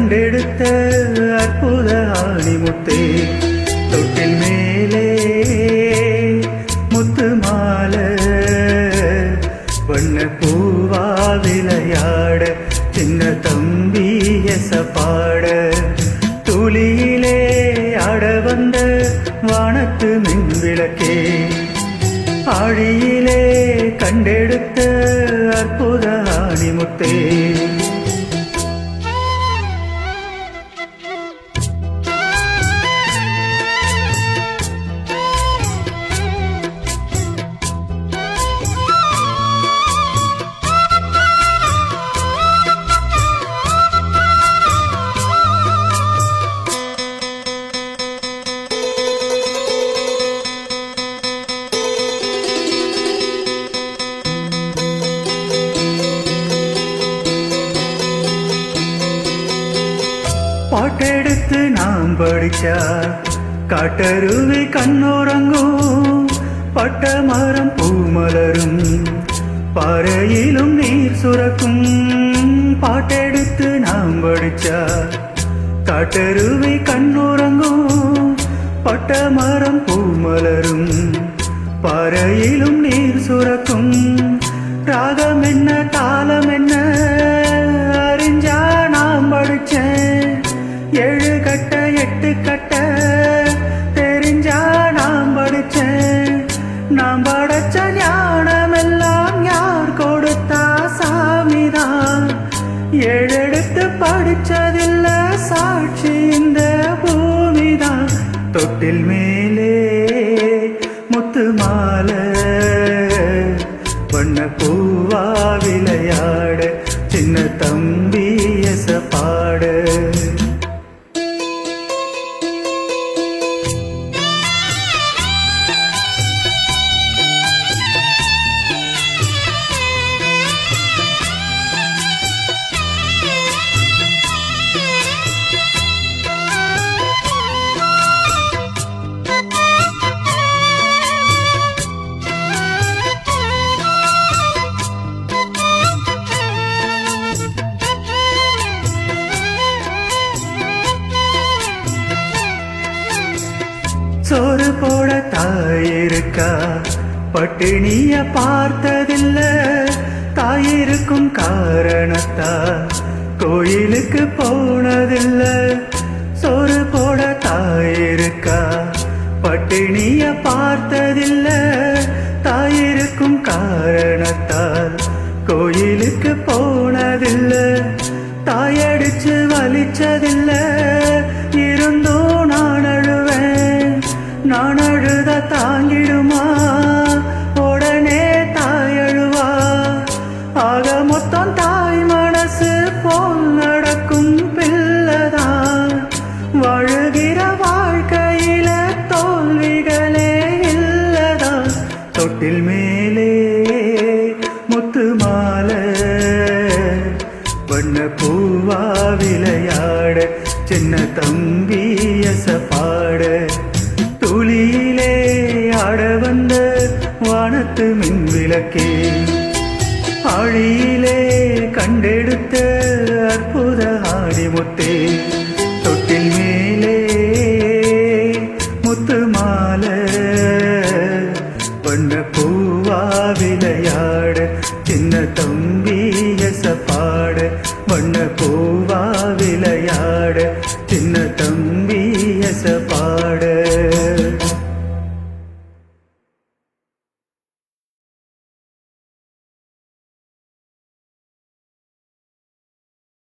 கண்டெடுத்த அற்புத ஆணிமுத்தே தொட்டில் மேலே முத்து மாலை வண்ண பூவா விளையாட சின்ன தம்பி எசப்பாட துளியிலே ஆட வந்த வானத்து மின்விளக்கே ஆழியிலே கண்டெடுத்த அற்புத ஆணிமுத்தே பாட்டெடுத்து நாம் படிச்சா காட்டருவி கண்ணுறங்கும் பட்ட மரம் பூமலரும் பாறையிலும் நீர் சுரக்கும் பாட்டெடுத்து நாம் படிச்சா காட்டருவி கண்ணுறங்கும் பட்ட மரம் பூமலரும் பாறையிலும் நீர் சுரக்கும் ராகம் என்ன தாளம் என்ன அறிஞ்சா நாம் படிச்சேன் ஏழு கட்ட எட்டு கட்ட தெரிஞ்சா நாம் படிச்சேன் நாம் படைச்ச ஞானமெல்லாம் யார் கொடுத்தா சாமிதான் ஏழெடுத்து படிச்சதில்ல சாட்சி இந்த பூமிதான் தொட்டில் மேலே முத்து மாலை வண்ண பூவா விளையாட சின்ன தம்பி எசப்பாட சோறு போட தாயிருக்கா பட்டினிய பார்த்ததில்ல தாயிருக்கும் காரணத்தா கோயிலுக்கு போனதில்ல சோறு போட தாயிருக்கா பட்டினிய பார்த்ததில்ல தாயிருக்கும் காரணத்தால் கோயிலுக்கு போனதில்ல தாயடிச்சு வலிச்சதில்ல இருந்தும் நான் அழுவேன் நான் அழுத தாங்கிடுமா உடனே தாய் அழுவா ஆக மொத்தம் தாய் மனசு போல் நடக்கும் பிள்ளைதான் வாழுகிற வாழ்க்கையில தோல்விகளே இல்லதான் தொட்டில் மேலே முத்து மாலை வண்ண பூவா விளையாட சின்ன தம்பி எசப்பாட துளியிலே ஆட வந்த வானத்து மின்விளக்கே ஆழியிலே கண்டெடுத்த அற்புத ஆணிமுத்தே தொட்டில் மேலே முத்து மாலை வண்ண பூவா விளையாட சின்ன தம்பி எசப்பாட வண்ண பூவா விளையாட